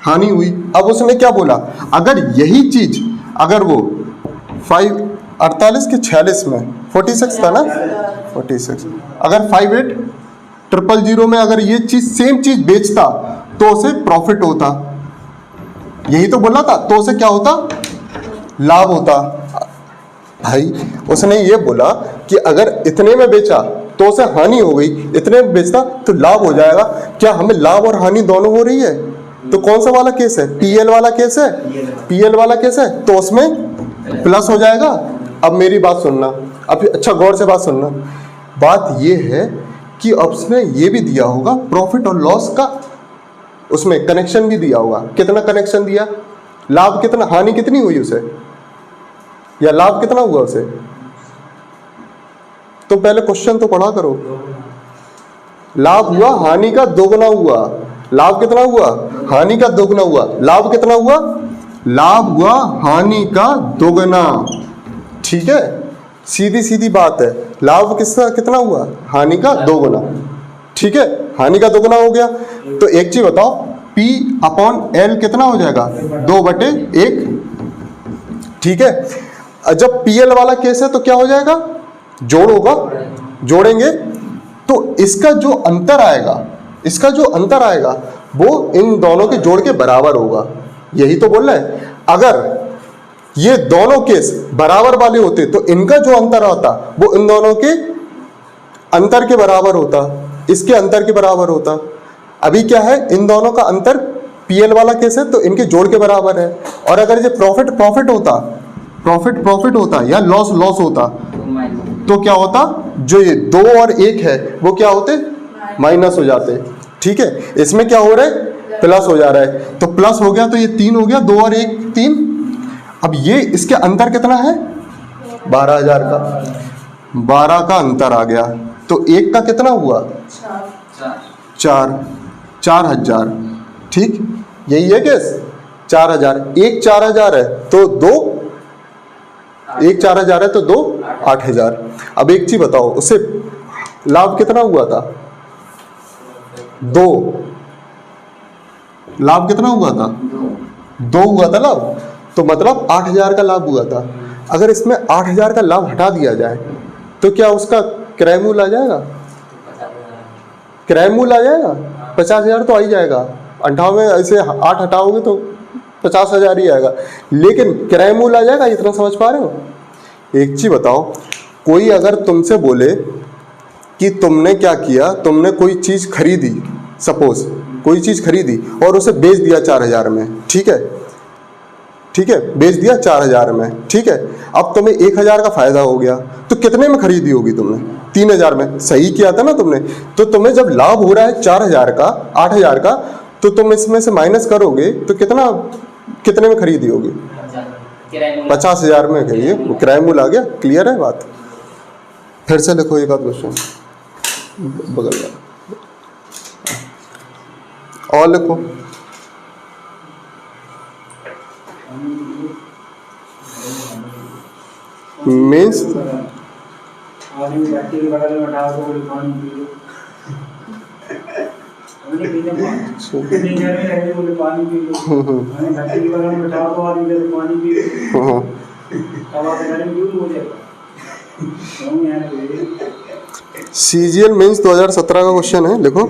हानि हुई। अब उसने क्या बोला? अगर यही चीज, अगर वो 48 के 46 में 46 था ना, 46, अगर 58,000 में अगर ये चीज सेम चीज बेचता तो उसे प्रॉफिट होता, यही तो बोला था, तो उसे क्या होता? लाभ होता। भाई उसने ये बोला कि अगर इतने में बेचा तो उसे हानि हो गई, इतने में बेचता तो लाभ हो जाएगा। क्या हमें लाभ और हानि दोनों हो रही है? तो कौन सा वाला केस है? PL वाला केस है। PL वाला केस है तो उसमें प्लस हो जाएगा। अब मेरी बात सुनना, अब अच्छा गौर से बात सुनना। बात ये है कि अब उसने ये भी दिया होगा प्रॉफिट और लॉस का, उसमें कनेक्शन भी दिया होगा। कितना कनेक्शन दिया? लाभ कितना, हानि कितनी हुई उसे, या लाभ कितना हुआ उसे? तो पहले क्वेश्चन तो पढ़ा करो। लाभ हुआ हानि का 2 गुना हुआ, लाभ कितना हुआ? हानि का 2 गुना हुआ। लाभ कितना हुआ? लाभ हुआ हानि का 2 गुना, ठीक है, सीधी सीधी बात है। लाभ किसका कितना हुआ? हानि का 2 गुना, ठीक है, हानि का 2 गुना हो गया। तो एक चीज बताओ, P अपॉन L कितना हो जाएगा 2/1। ठीक है, जब PL वाला केस है तो क्या हो जाएगा, जोड़ होगा, जोड़ेंगे तो इसका जो अंतर आएगा वो इन दोनों के जोड़ के बराबर होगा। यही तो बोल रहे हैं, अगर ये दोनों केस बराबर वाले होते तो इनका जो अंतर आता वो इन दोनों के अंतर के बराबर होता, इसके अंतर के बराबर होता। अभी क्या है, इन दोनों का अंतर PL वाला केस है तो इनके जोड़ के बराबर है। और अगर ये प्रॉफिट होता या लॉस होता तो क्या होता, जो ये 2 और 1 है वो क्या होते, माइनस हो जाते। ठीक है, इसमें क्या हो रहा है, प्लस हो जा रहा है, तो प्लस हो गया तो ये 3 हो गया, 2 और 1 3। अब ये इसके अंतर कितना है 12,000 का, 12 का अंतर आ गया, तो 1 का कितना हुआ 4,000। ठीक, यही है केस, 4,000, 1 4,000 है तो 2, 1 4,000 है तो 2 8,000। अब एक चीज बताओ, उससे लाभ कितना हुआ था 2, लाभ कितना हुआ था 2 हुआ था लाभ, तो मतलब 8,000 का लाभ हुआ था। अगर इसमें 8,000 का लाभ हटा दिया जाए तो क्या उसका क्रय मूल्य आ जाएगा, क्रय मूल्य आ जाएगा, 50,000 तो आ ही जाएगा। 58 ऐसे 8 हटाओगे तो 50,000 ही आएगा, लेकिन क्रय मूल्य आ जाएगा। इतना समझ पा रहे हो। एक चीज बताओ, कोई अगर तुमसे बोले कि तुमने क्या किया, तुमने कोई चीज खरीदी, सपोज कोई चीज खरीदी और उसे बेच दिया 4,000 में, ठीक है, बेच दिया 4,000 में, ठीक है। अब तुम्हें 1,000 का फायदा हो गया, तो कितने में खरीदी होगी तुमने, 3,000 में, सही किया था ना तुमने। तो तुम्हें जब लाभ हो रहा है 4,000 का, 8,000 का, तो तुम इसमें से माइनस करोगे तो कितने में खरीदी होगी, 50,000 में खरीदी, वो किराया मूल्य आ गया। क्लियर है बात। फिर से लिखो एक आध क्वेश्चन बगल में और लिखो। मीन्स CGL मेंस 2017 का क्वेश्चन है, लिखो।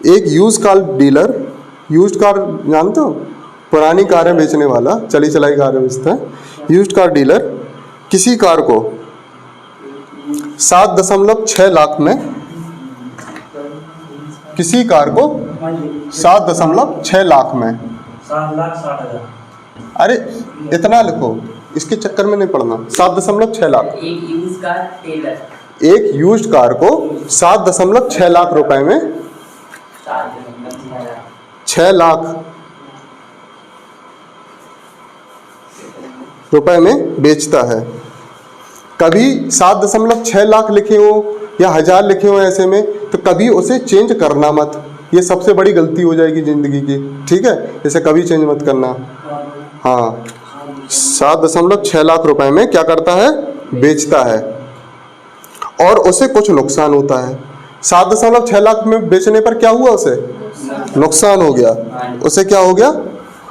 एक use car dealer, used car जानते हो, पुरानी कारें बेचने वाला, चली चलाई कारें बेचता है। यूज्ड कार डीलर किसी कार को 7.6 लाख में, किसी कार को 7.6 लाख में, 7,60,000। अरे इतना लिखो, इसके चक्कर में नहीं पड़ना। 7.6 लाख, एक यूज्ड कार को 7.6 लाख रुपए में, 6 लाख रुपए में बेचता है। कभी 7.6 लाख लिखे हो या 1,000 लिखे हो ऐसे में, तो कभी उसे चेंज करना मत, ये सबसे बड़ी गलती हो जाएगी जिंदगी की, ठीक है। इसे कभी चेंज मत करना। हाँ, 7.6 लाख रुपए में क्या करता है, बेचता है, और उसे कुछ नुकसान होता है। 7.6 लाख में बेचने पर क्या हुआ, उसे नुकसान हो गया, उसे क्या हो गया,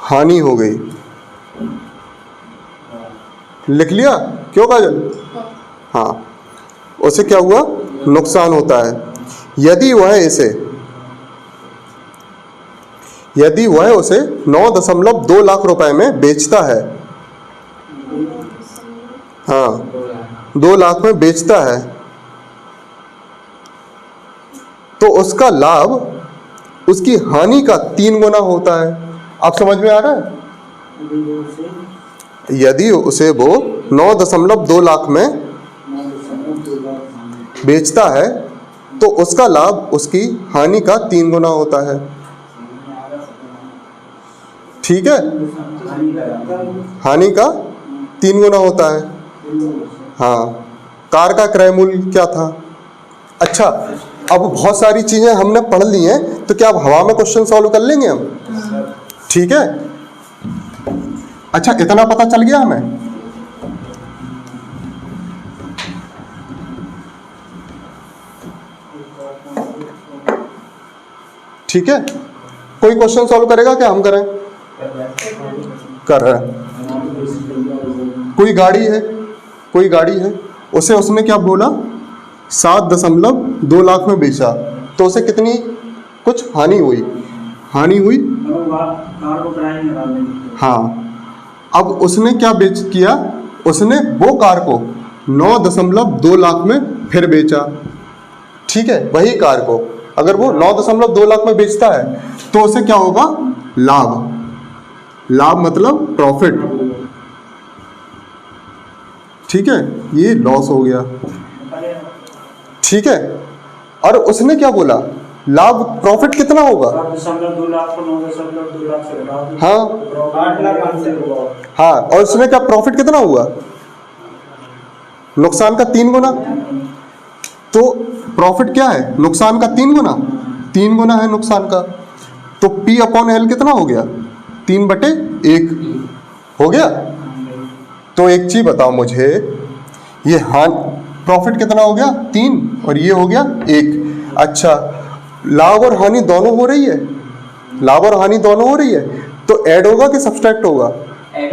हानि हो गई। लिख लिया, क्यों काजल? हाँ, उसे क्या हुआ, नुकसान होता है। यदि वह उसे 9.2 लाख रुपए में बेचता है, हाँ 2 लाख में बेचता है, तो उसका लाभ उसकी हानि का 3 गुना होता है। आप समझ में आ रहा है? यदि उसे वो 9.2 लाख में बेचता है तो उसका लाभ उसकी हानि का 3 गुना होता है, ठीक है। हानि का 3 गुना होता है। हाँ, कार का क्रय मूल्य क्या था? अच्छा, अब बहुत सारी चीजें हमने पढ़ ली हैं, तो क्या अब हवा में क्वेश्चन सॉल्व कर लेंगे हम, ठीक है। अच्छा, इतना पता चल गया हमें। ठीक है, कोई क्वेश्चन सॉल्व करेगा क्या, हम करें? कर रहे हैं। कोई गाड़ी है उसे उसने क्या बोला, 7.2 लाख में बेचा, तो उसे कितनी कुछ हानि हुई। कार को किराए में डाल देंगे। हाँ, अब उसने क्या किया, उसने वो कार को 9.2 लाख में फिर बेचा। ठीक है, वही कार को अगर वो 9.2 लाख में बेचता है तो उसे क्या होगा, लाभ मतलब प्रॉफिट। ठीक है, ये लॉस हो गया। ठीक है, और उसने क्या बोला, लाभ प्रॉफिट कितना होगा, 8.2 लाख को 9.2 लाख से घटा दो। हाँ 8 लाख आंसर होगा। हाँ, और उसमें क्या प्रॉफिट कितना हुआ, नुकसान का 3 गुना। तो प्रॉफिट क्या है, नुकसान का 3 गुना, 3 गुना है नुकसान का। तो P/L कितना हो गया, 3/1 हो गया। तो एक चीज बताओ मुझे, ये प्रॉफिट कितना हो गया, 3, और ये हो गया 1। अच्छा, लाभ और हानि दोनों हो रही है, लाभ और हानि दोनों हो रही है, तो ऐड होगा कि सब्सट्रैक्ट होगा,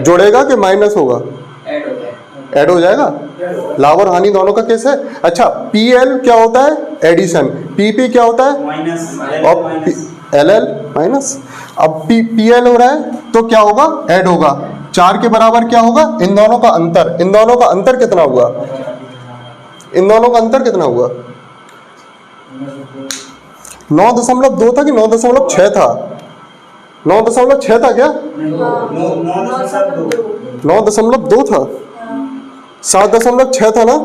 जोड़ेगा कि माइनस होगा, ऐड हो जाएगा। लाभ और हानि दोनों का केस है। अच्छा, PL क्या होता है, एडिशन, PP क्या होता है, माइनस, और LL माइनस। अब PL हो रहा है तो क्या होगा, ऐड होगा। 4 के बराबर क्या होगा, इन दोनों का अंतर, इन दोनों का अंतर कितना हुआ, इन दोनों का अंतर कितना हुआ, 9.2 था कि 9.6 था, 9.6 था क्या, 9.2 था, 7.6 था ना,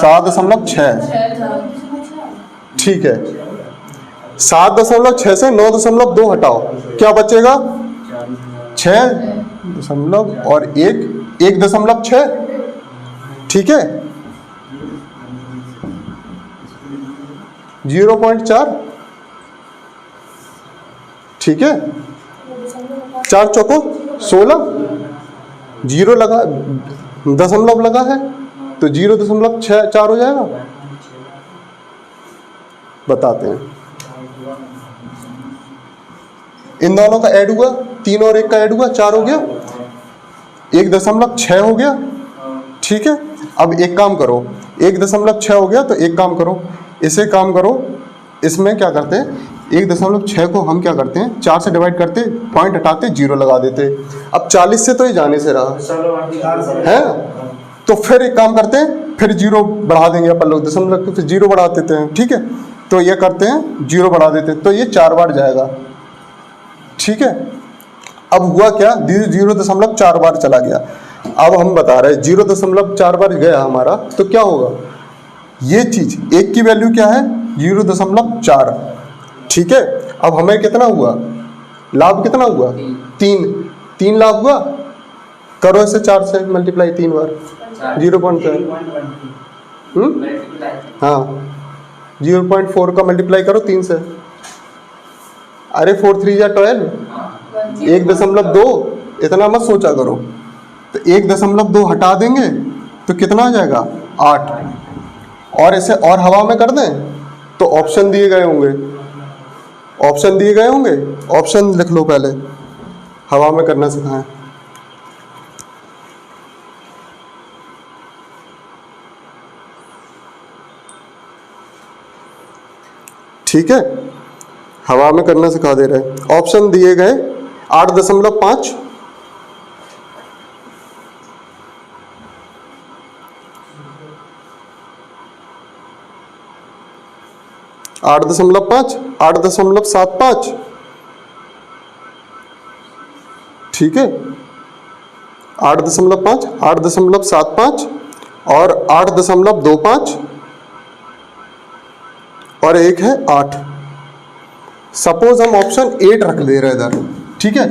7.6। ठीक है, 7.6 से 9.2 हटाओ, क्या बचेगा, 6 और 1.6। ठीक है, 0.4। ठीक है, 4 चौको 16, 0 लगा, दशमलव लगा है तो 0.64 हो जाएगा। बताते हैं, इन दोनों का ऐड हुआ, 3 और 1 का ऐड हुआ, 4 हो गया, 1.6 हो गया। ठीक है, अब एक काम करो, 1.6 हो गया तो एक काम करो, इसे काम करो, इसमें क्या करते हैं, 1.6 को हम क्या करते हैं, 4 से डिवाइड करते, पॉइंट हटाते, 0 लगा देते। अब 40 से तो ये जाने से रहा है, तो फिर एक काम करते हैं, फिर 0 बढ़ा देंगे अपन लोग, दशमलव फिर 0 बढ़ा देते हैं। ठीक है, तो ये करते हैं, 0 बढ़ा देते हैं, तो ये 4 बार जाएगा। ठीक है, अब हुआ क्या, 0.4 बार चला गया। अब हम बता रहे हैं 0.4 बार गया हमारा, तो क्या होगा, ये चीज 1 की वैल्यू क्या है, 0.4। ठीक है, अब हमें कितना हुआ, लाभ कितना हुआ, 3 लाभ हुआ। करो इसे 4 से मल्टीप्लाई 3 बार, 0.4। हाँ, 0.4 का मल्टीप्लाई करो 3 से, अरे 4 3 या 12, 1.2, इतना मत सोचा करो। तो 1.2 हटा देंगे तो कितना आ जाएगा, 8। और इसे और हवा में कर दें तो ऑप्शन दिए गए होंगे, ऑप्शन लिख लो पहले, हवा में करना सिखाएं। ठीक है, हवा में करना सिखा दे रहे। ऑप्शन दिए गए 8.5, 8.5, 8.75। ठीक है, 8.5, 8.75 और 8.25 और एक है 8। सपोज हम ऑप्शन 8 रख ले रहे इधर। ठीक है,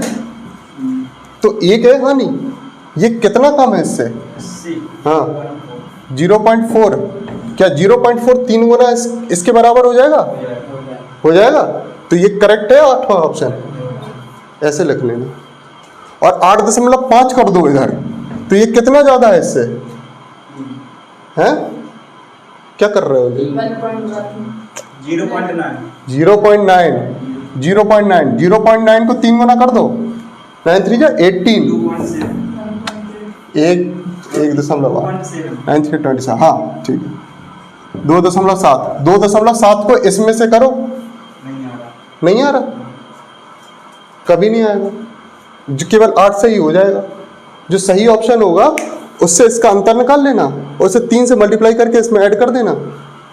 तो एक है हानि, ये कितना कम है इससे, हाँ 0.4। क्या 0.4 3 गुना इसके बराबर हो जाएगा, तो ये करेक्ट है 8वां ऑप्शन, ऐसे लिख लेना। और 8.5 कर दो इधर, तो ये कितना ज्यादा है इससे, हैं क्या कर रहे हो जी, 0.9 0.9 0.9 को 3 गुना कर दो, 9 3 जा 18, 1.7 हाँ ठीक है, 2.7 को इसमें से करो, नहीं आ रहा, कभी नहीं आएगा, जो केवल 8 से ही हो जाएगा। जो सही ऑप्शन होगा उससे इसका अंतर निकाल लेना और उसे 3 से मल्टीप्लाई करके इसमें ऐड कर देना,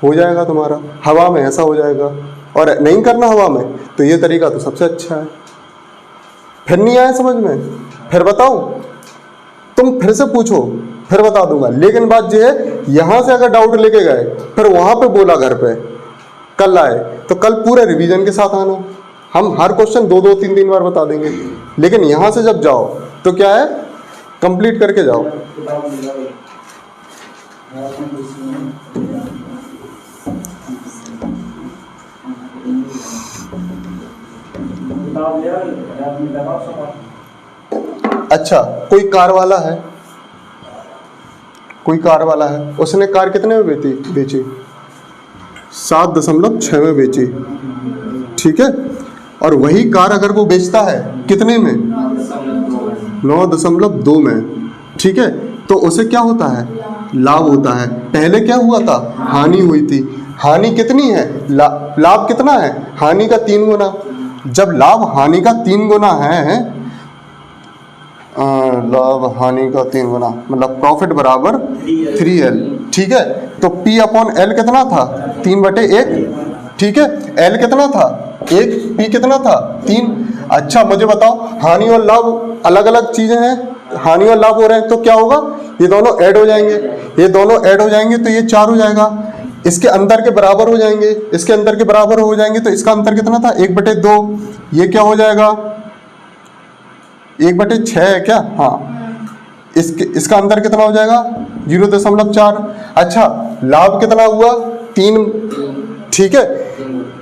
हो जाएगा तुम्हारा। हवा में ऐसा हो जाएगा, और नहीं करना हवा में तो ये तरीका तो सबसे अच्छा है। फिर नहीं आया समझ में, फिर बताऊं, तुम फिर से पूछो फिर बता दूंगा। लेकिन बात ये है, यहाँ से अगर डाउट लेके गए फिर वहाँ पे बोला घर पे कल आए तो कल पूरे रिवीजन के साथ आना। हम हर क्वेश्चन 2-2 3-3 बार बता देंगे, लेकिन यहाँ से जब जाओ तो क्या है, कंप्लीट करके जाओ। अच्छा, कोई कार वाला है, उसने कार कितने में बेची 7.6 में बेची, ठीक है। और वही कार अगर वो बेचता है कितने में, 9.2 में, ठीक है। तो उसे क्या होता है, लाभ होता है। पहले क्या हुआ था, हानि हुई थी। हानि कितनी है, लाभ कितना है, हानि का 3 गुना। जब लाभ हानि का 3 गुना है, लाभ हानि का 3 गुना मतलब प्रॉफिट बराबर 3L, ठीक है। तो P/L कितना था, 3/1, ठीक है। L कितना था 1, P कितना था 3। अच्छा मुझे बताओ, हानि और लाभ अलग अलग चीजें हैं, हानि और लाभ हो रहे हैं तो क्या होगा, ये दोनों ऐड हो जाएंगे, ये दोनों ऐड हो जाएंगे तो ये 4 हो जाएगा। इसके अंतर के बराबर हो जाएंगे, इसके अंतर के बराबर हो जाएंगे, तो इसका अंतर कितना था 1/2, ये क्या हो जाएगा 1/6 है क्या, हाँ। इसका अंतर कितना हो जाएगा 0.4। अच्छा लाभ कितना हुआ 3, ठीक है।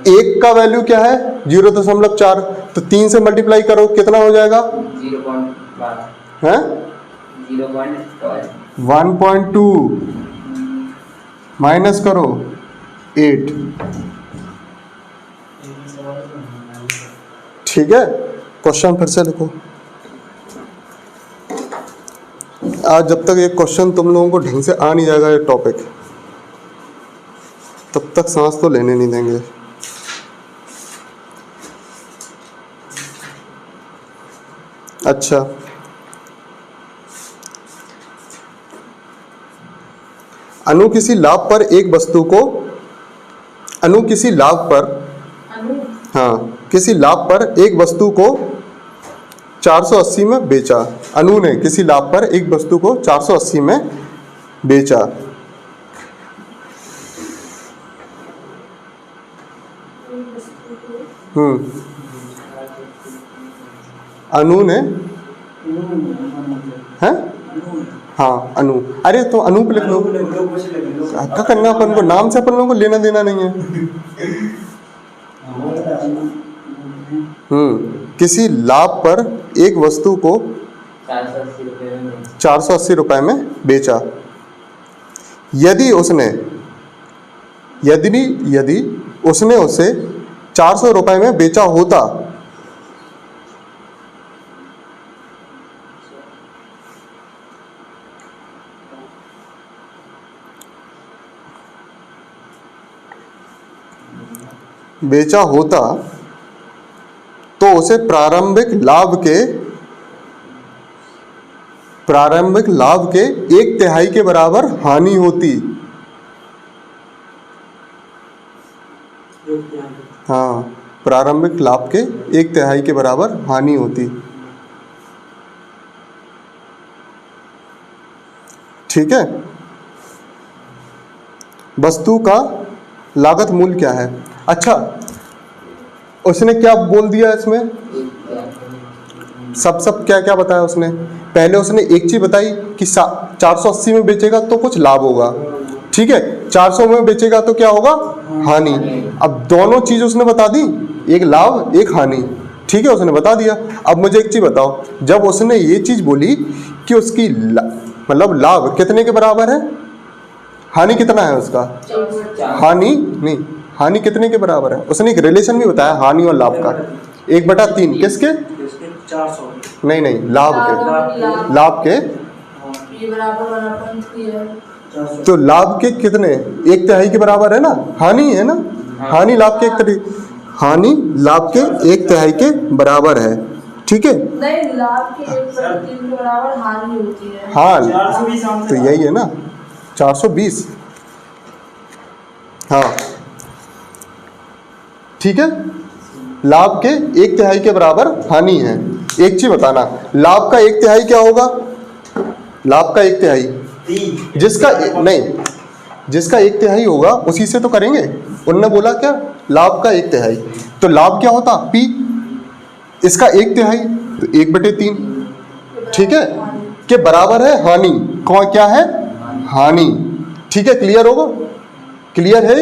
1 का वैल्यू क्या है 0.4, तो 3 से मल्टीप्लाई करो कितना हो जाएगा 1.2 माइनस करो 8, ठीक है। क्वेश्चन फिर से लिखो। आज जब तक ये क्वेश्चन तुम लोगों को ढंग से आ नहीं जाएगा ये टॉपिक, तब तक सांस तो लेने नहीं देंगे। अच्छा अनु किसी लाभ पर एक वस्तु को, अनु किसी लाभ पर, हाँ किसी लाभ पर एक वस्तु को 480 में बेचा। अनु ने किसी लाभ पर एक वस्तु को 480 में बेचा। अनु ने, हैं, हाँ अनु, अरे तो अनु पे लिख लो, क्या करना अपन को, नाम से अपन लोगों को लेना देना नहीं है। किसी लाभ पर एक वस्तु को 480 रुपए में बेचा। यदि उसने उसे 400 रुपए में बेचा होता, तो उसे प्रारंभिक लाभ के 1/3 के बराबर हानि होती। हाँ, प्रारंभिक लाभ के 1/3 के बराबर हानि होती, ठीक है। वस्तु का लागत मूल्य क्या है। अच्छा उसने क्या बोल दिया इसमें, सब क्या क्या बताया उसने। पहले उसने एक चीज बताई कि 480 में बेचेगा तो कुछ लाभ होगा, ठीक है। 400 में बेचेगा तो क्या होगा, हानि। अब दोनों चीज उसने बता दी, एक लाभ एक हानि, ठीक है, उसने बता दिया। अब मुझे एक चीज बताओ, जब उसने ये चीज बोली कि उसकी मतलब लाभ कितने के बराबर है, हानि कितना है उसका, हानि कितने के बराबर है? उसने एक रिलेशन भी बताया हानि और लाभ का, 1/3 किसके? इसके 400 नहीं नहीं, लाभ के, लाभ के। P बराबर 1/3 है। 400 तो लाभ के कितने? 1/3 के बराबर है ना, हानि है ना, हानि लाभ के 1/3, हानि लाभ के 1/3 के बराबर है, ठीक है। नहीं, लाभ के 1/3 के बराबर हानि होती है। हाँ 420 तो यही है ना, 420, हाँ ठीक है। लाभ के 1/3 के बराबर हानि है। एक चीज बताना, लाभ का 1/3 क्या होगा? लाभ का 1/3 जिसका नहीं, जिसका 1/3 होगा उसी से तो करेंगे। उनने बोला क्या? लाभ का 1/3, तो लाभ क्या होता? P, इसका 1/3 तो 1/3, ठीक है, के बराबर है हानि। कौन क्या है? हानि, ठीक है। क्लियर होगा? क्लियर है?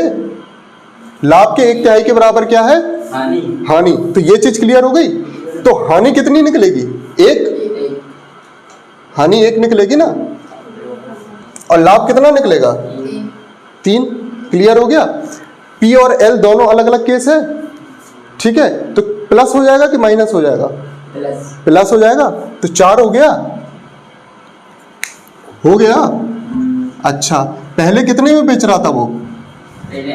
लाभ के 1/3 के बराबर क्या है? हानि हानि। तो ये चीज क्लियर हो गई। तो हानि कितनी निकलेगी? 1, हानि 1 निकलेगी ना, और लाभ कितना निकलेगा? 3। क्लियर हो गया? P और L दोनों अलग अलग केस है, ठीक है। तो प्लस हो जाएगा कि माइनस हो जाएगा? प्लस प्लस हो जाएगा। तो 4 हो गया, हो गया। अच्छा, पहले कितने में बेच रहा था वो? पहले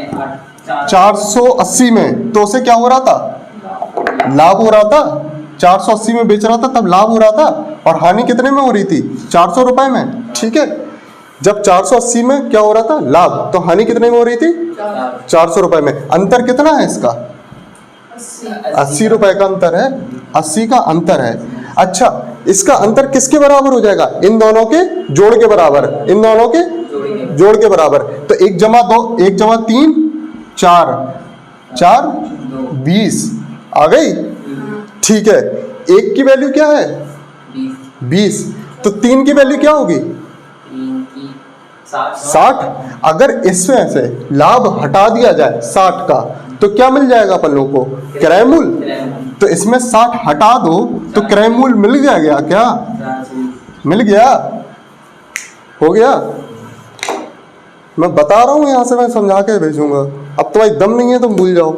480 में। तो उसे क्या हो रहा था? लाभ हो रहा था। 480 में बेच रहा था तब लाभ हो रहा था, और हानि कितने में हो रही थी? 400 रुपए में, ठीक है। जब 480 में क्या हो रहा था? लाभ, तो हानि कितने में हो रही थी? 400 रुपए में। अंतर कितना है इसका? 80 रुपए का अंतर है, 80 का अंतर है। अच्छा, इसका अंतर किसके बराबर हो जाएगा? इन दोनों के जोड़ के बराबर, इन दोनों के जोड़ के बराबर। तो 1 जमा 2, 1 जमा 3 4, 4 20 आ गई, ठीक है। 1 की वैल्यू क्या है? 20। तो 3 की वैल्यू क्या होगी? 60। अगर इसमें से लाभ हटा दिया जाए 60 का, तो क्या मिल जाएगा अपन लोगों को? क्रय मूल्य। तो इसमें 60 हटा दो तो क्रय मूल्य मिल गया क्या? मिल गया, हो गया। मैं बता रहा हूँ, यहाँ से मैं समझा के भेजूंगा। अब तुम्हारी दम नहीं है तुम भूल जाओ।